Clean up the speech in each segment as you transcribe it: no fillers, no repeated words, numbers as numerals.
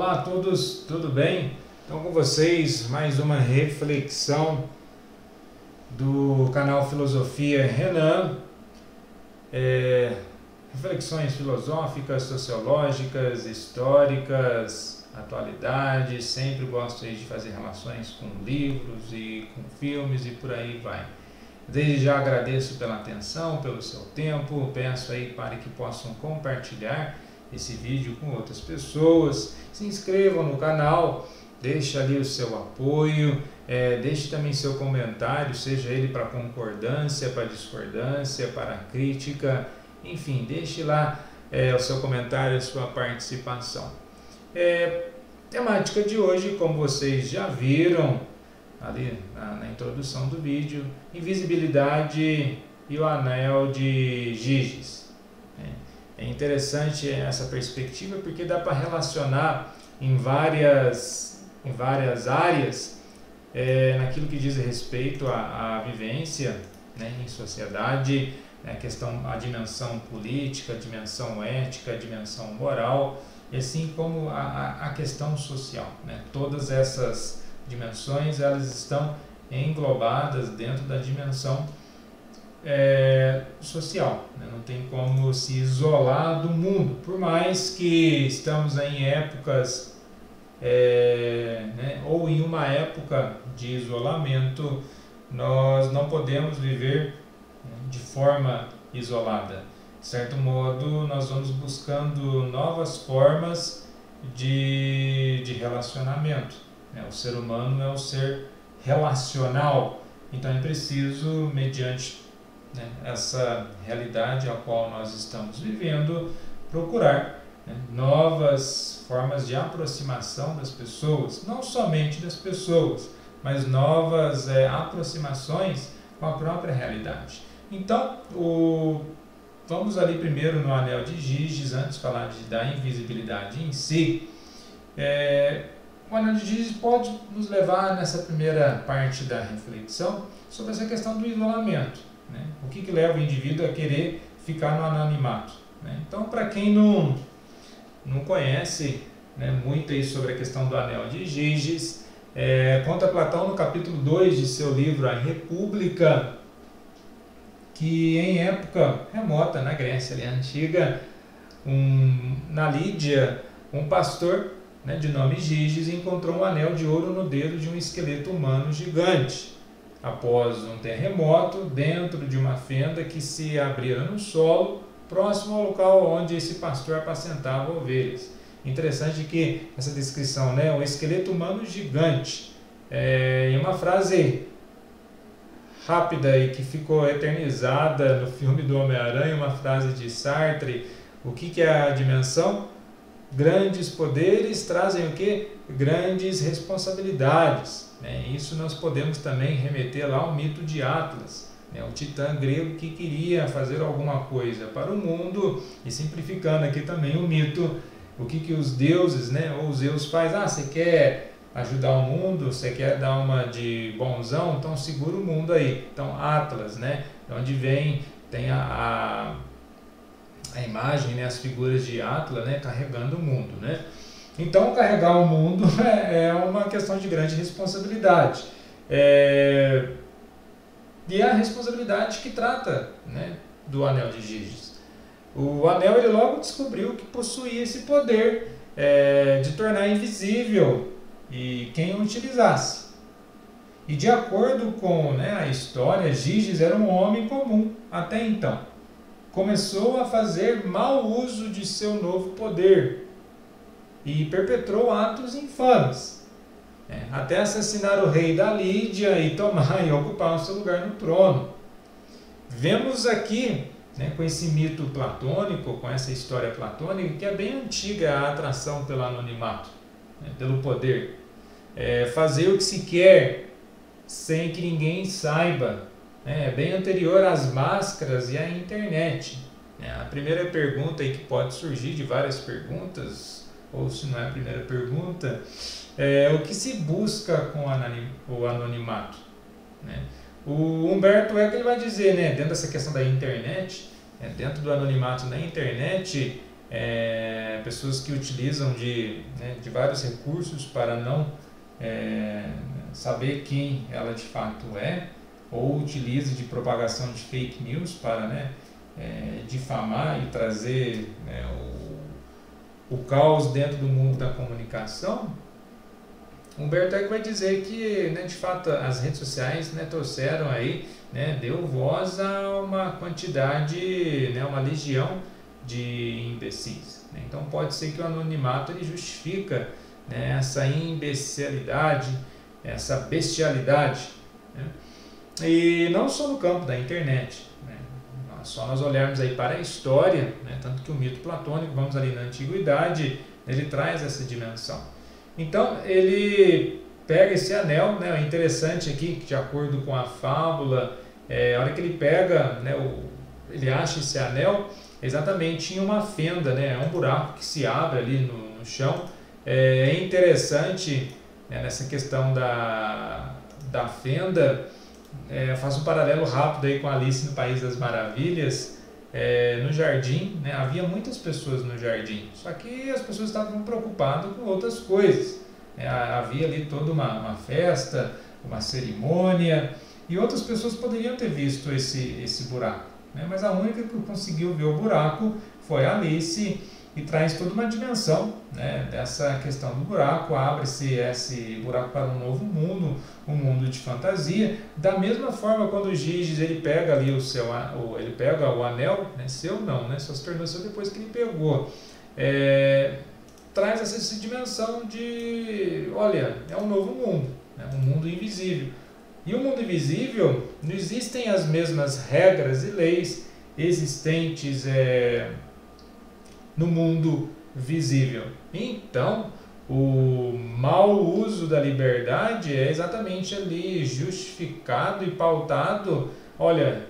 Olá a todos, tudo bem? Então com vocês mais uma reflexão do canal Filosofia Renan, reflexões filosóficas, sociológicas, históricas, atualidades. Sempre gosto aí de fazer relações com livros e com filmes e por aí vai. Desde já agradeço pela atenção, pelo seu tempo, peço aí para que possam compartilhar esse vídeo com outras pessoas, se inscrevam no canal, deixe ali o seu apoio, deixe também seu comentário, seja ele para concordância, para discordância, para crítica, enfim, deixe lá o seu comentário, a sua participação. Temática de hoje, como vocês já viram ali na introdução do vídeo, invisibilidade e o anel de Giges. É interessante essa perspectiva porque dá para relacionar em várias áreas naquilo que diz respeito à vivência, né, em sociedade, a dimensão política, a dimensão ética, a dimensão moral, e assim como a questão social, né? Todas essas dimensões elas estão englobadas dentro da dimensão social, né? Não tem como se isolar do mundo, por mais que estamos em épocas ou em uma época de isolamento, nós não podemos viver de forma isolada. De certo modo, nós vamos buscando novas formas de relacionamento, né? O ser humano é um ser relacional, então é preciso, mediante essa realidade a qual nós estamos vivendo, procurar novas formas de aproximação das pessoas, não somente das pessoas, mas novas aproximações com a própria realidade. Então, vamos ali primeiro no anel de Giges, antes de falar da invisibilidade em si. O anel de Giges pode nos levar nessa primeira parte da reflexão sobre essa questão do isolamento. Né? O que leva o indivíduo a querer ficar no anonimato? Né? Então, para quem não conhece muito aí sobre a questão do anel de Giges, conta Platão no capítulo 2 de seu livro A República, que em época remota, na Grécia ali, antiga, na Lídia, um pastor de nome Giges encontrou um anel de ouro no dedo de um esqueleto humano gigante. Após um terremoto, dentro de uma fenda que se abrira no solo, próximo ao local onde esse pastor apacentava ovelhas. Interessante que essa descrição, um esqueleto humano gigante, em uma frase rápida e que ficou eternizada no filme do Homem-Aranha, uma frase de Sartre. O que é a dimensão? Grandes poderes trazem o quê? Grandes responsabilidades. Isso nós podemos também remeter lá ao mito de Atlas, o titã grego que queria fazer alguma coisa para o mundo, e simplificando aqui também o mito, o que os deuses, ou Zeus faz? Você quer ajudar o mundo, você quer dar uma de bonzão, então segura o mundo aí. Então Atlas, onde tem a imagem, as figuras de Atlas, carregando o mundo, Então, carregar o mundo é uma questão de grande responsabilidade. E a responsabilidade que trata do anel de Giges. O anel, ele logo descobriu que possuía esse poder de tornar invisível e quem o utilizasse. E de acordo com a história, Giges era um homem comum até então. Começou a fazer mau uso de seu novo poder e perpetrou atos infames, até assassinar o rei da Lídia e tomar e ocupar o seu lugar no trono. Vemos aqui, com esse mito platônico, com essa história platônica, que é bem antiga a atração pelo anonimato, pelo poder. Fazer o que se quer sem que ninguém saiba. É bem anterior às máscaras e à internet. A primeira pergunta aí que pode surgir de várias perguntas, ou se não é a primeira pergunta, o que se busca com o anonimato? O Humberto Eco ele vai dizer, dentro dessa questão da internet, dentro do anonimato na internet, pessoas que utilizam de vários recursos para não saber quem ela de fato é, ou utiliza de propagação de fake news para difamar e trazer o caos dentro do mundo da comunicação. Humberto Eco vai dizer que, de fato, as redes sociais trouxeram aí, deu voz a uma quantidade, uma legião de imbecis. Então pode ser que o anonimato ele justifica essa imbecilidade, essa bestialidade. E não só no campo da internet. Só nós olharmos aí para a história, tanto que o mito platônico, vamos ali na antiguidade, ele traz essa dimensão. Então ele pega esse anel, é interessante aqui que de acordo com a fábula, a hora que ele pega, ele acha esse anel exatamente em uma fenda, é um buraco que se abre ali no chão. É interessante nessa questão da fenda. Eu faço um paralelo rápido aí com Alice no País das Maravilhas. No jardim, havia muitas pessoas no jardim, só que as pessoas estavam preocupadas com outras coisas. Havia ali toda uma festa, uma cerimônia, e outras pessoas poderiam ter visto esse buraco, mas a única que conseguiu ver o buraco foi a Alice, e traz toda uma dimensão dessa questão do buraco. Abre-se esse buraco para um novo mundo, um mundo de fantasia. Da mesma forma, quando o Giges ele pega ali ele pega o anel, seu não, só se tornou seu depois que ele pegou, traz essa dimensão de, olha, é um novo mundo, um mundo invisível. E o mundo invisível, não existem as mesmas regras e leis existentes no mundo visível. Então, o mau uso da liberdade é exatamente ali justificado e pautado. Olha,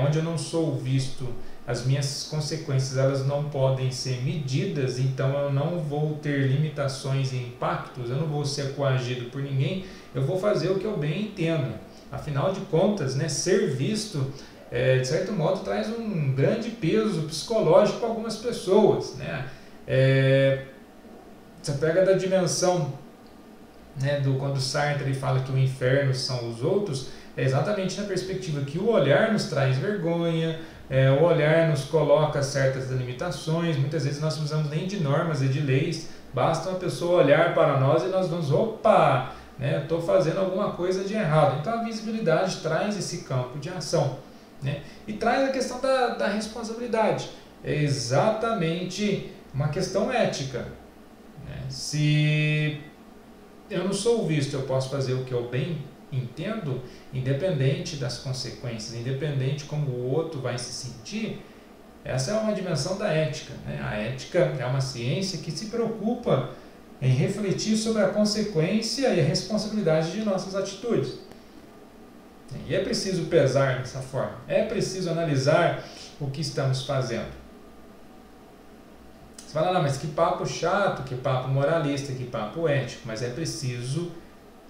onde eu não sou visto, as minhas consequências elas não podem ser medidas, então eu não vou ter limitações e impactos, eu não vou ser coagido por ninguém, eu vou fazer o que eu bem entendo. Afinal de contas, ser visto de certo modo traz um grande peso psicológico para algumas pessoas. Você pega da dimensão quando Sartre ele fala que o inferno são os outros, é exatamente na perspectiva que o olhar nos traz vergonha, o olhar nos coloca certas limitações. Muitas vezes nós não precisamos nem de normas e de leis, basta uma pessoa olhar para nós e nós vamos, opa, estou fazendo alguma coisa de errado. Então a visibilidade traz esse campo de ação. E traz a questão da responsabilidade. É exatamente uma questão ética. Se eu não sou visto, eu posso fazer o que eu bem entendo, independente das consequências, independente como o outro vai se sentir. Essa é uma dimensão da ética. A ética é uma ciência que se preocupa em refletir sobre a consequência e a responsabilidade de nossas atitudes. E é preciso pesar dessa forma, é preciso analisar o que estamos fazendo. Você fala, mas que papo chato, que papo moralista, que papo ético, mas é preciso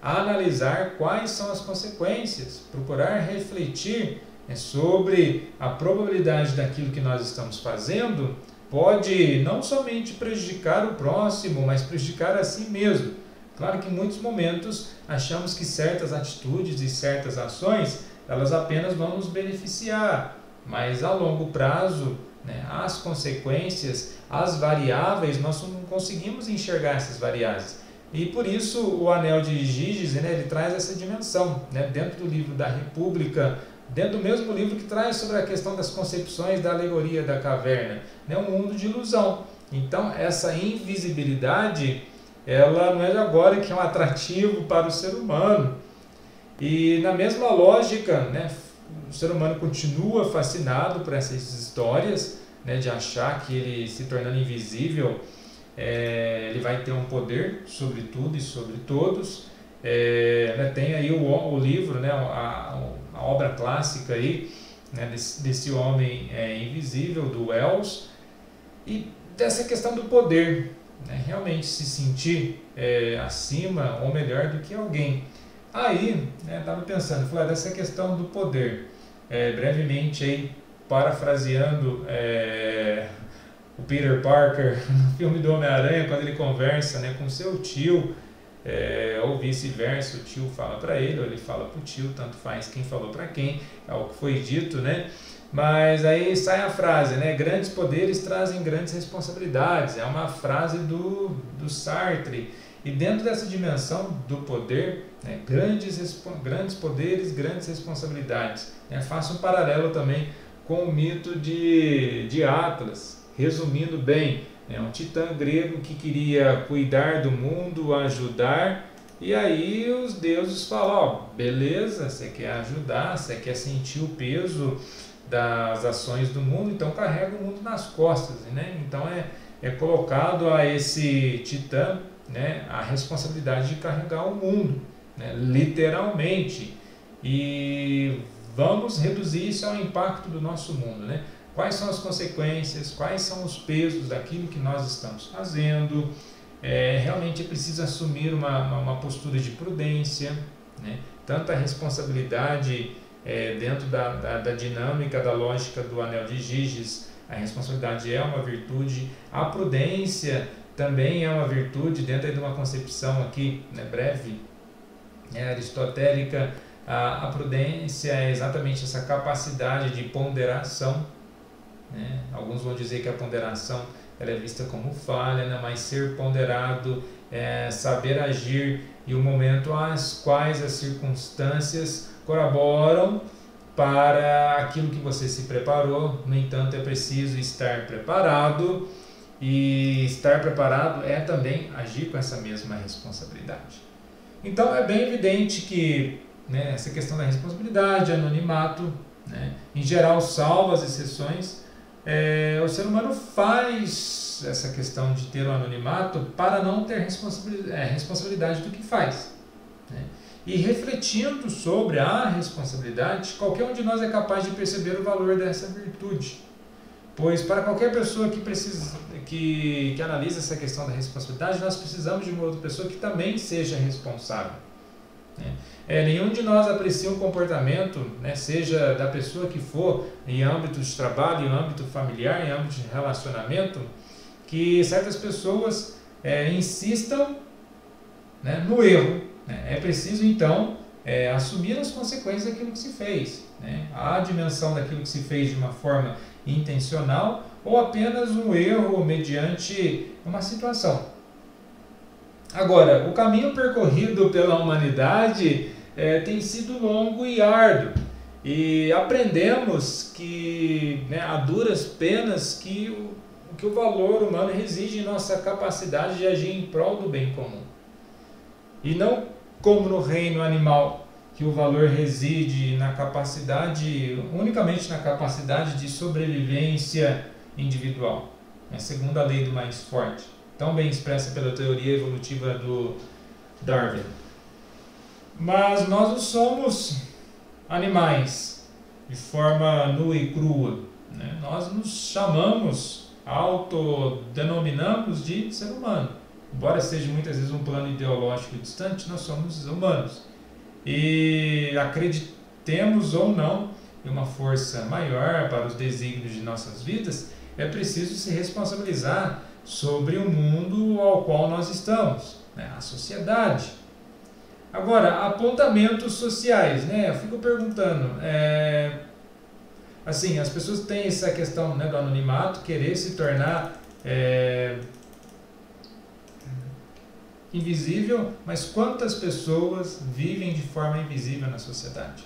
analisar quais são as consequências, procurar refletir sobre a probabilidade daquilo que nós estamos fazendo, pode não somente prejudicar o próximo, mas prejudicar a si mesmo. Claro que em muitos momentos achamos que certas atitudes e certas ações, elas apenas vão nos beneficiar, mas a longo prazo, as consequências, as variáveis, nós não conseguimos enxergar essas variáveis. E por isso o Anel de Giges, ele traz essa dimensão, dentro do livro da República, dentro do mesmo livro que traz sobre a questão das concepções da alegoria da caverna, um mundo de ilusão. Então essa invisibilidade, ela não é de agora que é um atrativo para o ser humano. E na mesma lógica, o ser humano continua fascinado por essas histórias, de achar que ele se tornando invisível, ele vai ter um poder sobre tudo e sobre todos. Tem aí o livro, a obra clássica aí, desse homem invisível, do Wells, e dessa questão do poder, realmente se sentir acima ou melhor do que alguém. Aí, estava pensando, dessa questão do poder, brevemente aí, parafraseando o Peter Parker no filme do Homem-Aranha, quando ele conversa, né, com seu tio, ou vice-versa, o tio fala para ele, ou ele fala para o tio, tanto faz quem falou para quem, é o que foi dito, né? Mas aí sai a frase, né? Grandes poderes trazem grandes responsabilidades. É uma frase do Sartre. E dentro dessa dimensão do poder, né, grandes poderes, grandes responsabilidades. Né? Faço um paralelo também com o mito de Atlas, resumindo bem, né, um titã grego que queria cuidar do mundo, ajudar, e aí os deuses falam, ó, beleza, você quer ajudar, você quer sentir o peso das ações do mundo, então carrega o mundo nas costas, né? Então é colocado a esse titã, né, a responsabilidade de carregar o mundo, né, literalmente, e vamos reduzir isso ao impacto do nosso mundo, né? Quais são as consequências, quais são os pesos daquilo que nós estamos fazendo. Realmente é preciso assumir uma postura de prudência, né? Tanto a responsabilidade dentro da dinâmica, da lógica do anel de Giges, a responsabilidade é uma virtude, a prudência também é uma virtude dentro de uma concepção aqui, né, breve, aristotélica. A prudência é exatamente essa capacidade de ponderação, né? Alguns vão dizer que a ponderação ela é vista como falha, né? Mas ser ponderado é saber agir em um momento às quais as circunstâncias colaboram para aquilo que você se preparou. No entanto, é preciso estar preparado, e estar preparado é também agir com essa mesma responsabilidade. Então é bem evidente que, né, essa questão da responsabilidade, anonimato, né, em geral, salvo as exceções, o ser humano faz essa questão de ter o anonimato para não ter responsabilidade do que faz, né? E refletindo sobre a responsabilidade, qualquer um de nós é capaz de perceber o valor dessa virtude. Pois para qualquer pessoa que analisa essa questão da responsabilidade, nós precisamos de uma outra pessoa que também seja responsável, né? Nenhum de nós aprecia um comportamento, né, seja da pessoa que for, em âmbito de trabalho, em âmbito familiar, em âmbito de relacionamento, que certas pessoas insistam, né, no erro, né? É preciso então assumir as consequências daquilo que se fez, né? A dimensão daquilo que se fez de uma forma intencional ou apenas um erro mediante uma situação. Agora, o caminho percorrido pela humanidade tem sido longo e árduo, e aprendemos que, né, a duras penas que o valor humano reside em nossa capacidade de agir em prol do bem comum, e não como no reino animal, que o valor reside na capacidade, unicamente na capacidade de sobrevivência individual, né, segundo a lei do mais forte, tão bem expressa pela teoria evolutiva do Darwin. Mas nós não somos animais de forma nua e crua, né? Nós nos chamamos, autodenominamos de ser humano. Embora seja muitas vezes um plano ideológico distante, nós somos humanos. E acreditemos ou não em uma força maior para os desígnios de nossas vidas, é preciso se responsabilizar sobre o mundo ao qual nós estamos, né? A sociedade. Agora, apontamentos sociais, né? Eu fico perguntando, assim, as pessoas têm essa questão, né, do anonimato, querer se tornar invisível, mas quantas pessoas vivem de forma invisível na sociedade,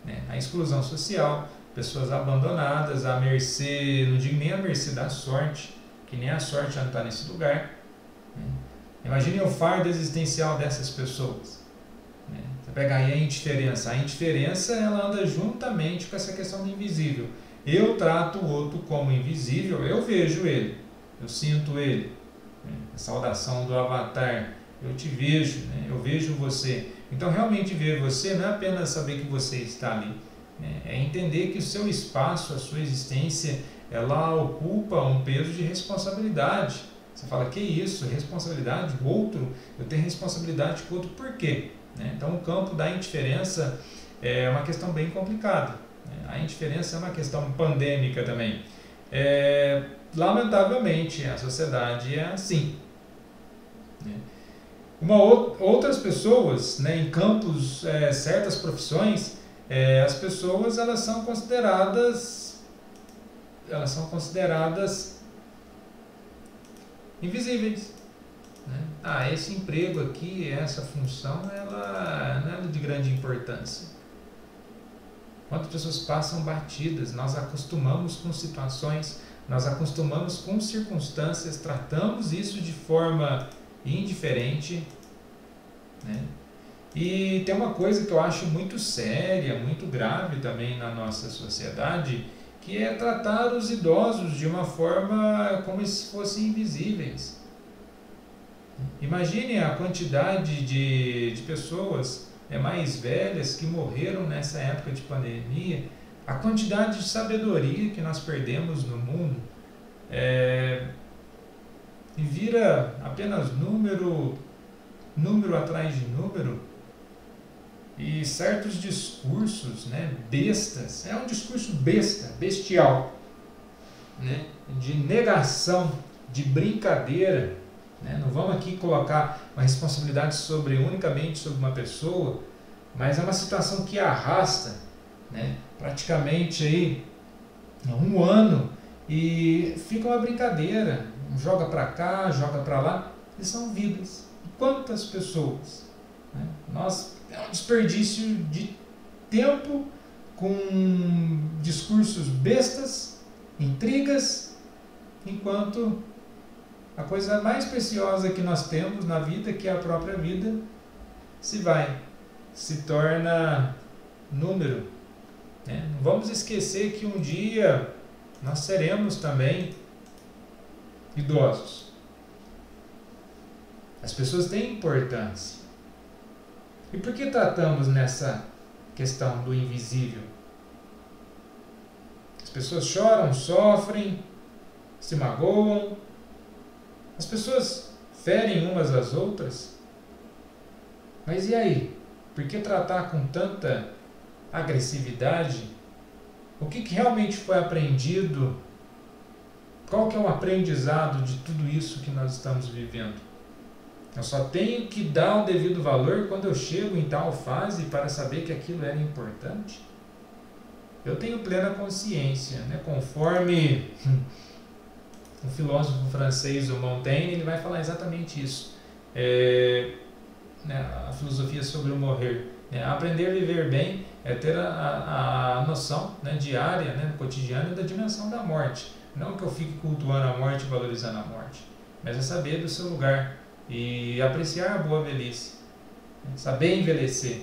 né? A exclusão social, pessoas abandonadas, à mercê, não digo nem à mercê da sorte, que nem a sorte já não está nesse lugar, né? Imagine o fardo existencial dessas pessoas, né? Você pega aí a indiferença ela anda juntamente com essa questão do invisível. Eu trato o outro como invisível, eu vejo ele, eu sinto ele, né? A saudação do Avatar, eu te vejo, né? Eu vejo você. Então realmente ver você não é apenas saber que você está ali, né? É entender que o seu espaço, a sua existência, ela ocupa um peso de responsabilidade. Você fala, que isso? Responsabilidade? O outro? Eu tenho responsabilidade com o outro, por quê? Né? Então o campo da indiferença é uma questão bem complicada, né? A indiferença é uma questão pandêmica também. lamentavelmente, a sociedade é assim. Né? Outras pessoas, né, em campos, certas profissões, as pessoas elas são consideradas invisíveis. Né? Esse emprego aqui, essa função, ela não é de grande importância. Quantas pessoas passam batidas, nós acostumamos com situações, nós acostumamos com circunstâncias, tratamos isso de forma indiferente. Né? E tem uma coisa que eu acho muito séria, muito grave também na nossa sociedade, que é tratar os idosos de uma forma como se fossem invisíveis. Imagine a quantidade de pessoas mais velhas que morreram nessa época de pandemia, a quantidade de sabedoria que nós perdemos no mundo, e vira apenas número atrás de número, e certos discursos, né, bestas, é um discurso bestial, né, de negação, de brincadeira. Né? Não vamos aqui colocar uma responsabilidade unicamente sobre uma pessoa, mas é uma situação que arrasta, né, praticamente aí, 1 ano, e fica uma brincadeira, joga para cá, joga para lá, e são vidas. Quantas pessoas? Né? É um desperdício de tempo com discursos bestas, intrigas, enquanto a coisa mais preciosa que nós temos na vida, que é a própria vida, se torna número. Né? Não vamos esquecer que um dia nós seremos também idosos. As pessoas têm importância. E por que tratamos nessa questão do invisível? As pessoas choram, sofrem, se magoam. As pessoas ferem umas às outras. Mas e aí? Por que tratar com tanta agressividade? O que realmente foi aprendido? Qual que é o aprendizado de tudo isso que nós estamos vivendo? Eu só tenho que dar o devido valor quando eu chego em tal fase para saber que aquilo era importante? Eu tenho plena consciência, né? Conforme o filósofo francês, o Montaigne, ele vai falar exatamente isso. A filosofia sobre o morrer. Aprender a viver bem é ter a noção, né, diária, né, cotidiana, da dimensão da morte. Não que eu fique cultuando a morte e valorizando a morte, mas é saber do seu lugar e apreciar a boa velhice, saber envelhecer.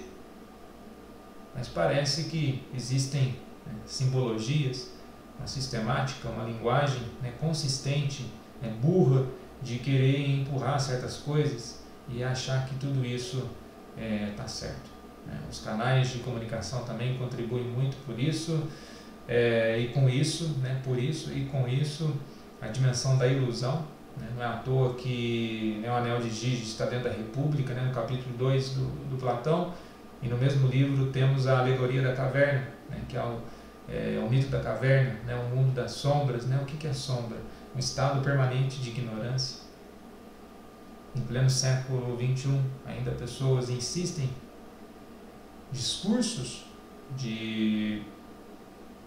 Mas parece que existem, né, simbologias, uma sistemática, uma linguagem, né, consistente, burra, de querer empurrar certas coisas e achar que tudo isso está certo. Né? Os canais de comunicação também contribuem muito por isso, e com isso, né, por isso e com isso, a dimensão da ilusão. Né? Não é à toa que, né, o Anel de Giges está dentro da República, né, no capítulo 2 do Platão, e no mesmo livro temos a alegoria da caverna, né, que é o mito da caverna, né, o mundo das sombras. Né? O que é sombra? Um estado permanente de ignorância. Em pleno século XXI, ainda pessoas insistem, discursos de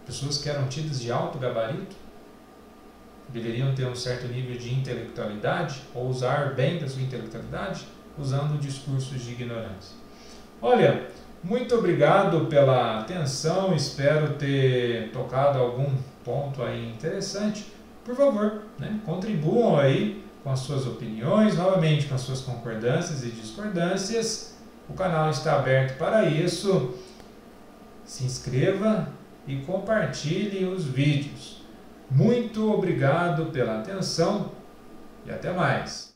pessoas que eram tidas de alto gabarito, deveriam ter um certo nível de intelectualidade, ou usar bem da sua intelectualidade, usando discursos de ignorância. Olha, muito obrigado pela atenção, espero ter tocado algum ponto aí interessante. Por favor, né, contribuam aí com as suas opiniões, novamente com as suas concordâncias e discordâncias. O canal está aberto para isso. Se inscreva e compartilhe os vídeos. Muito obrigado pela atenção e até mais.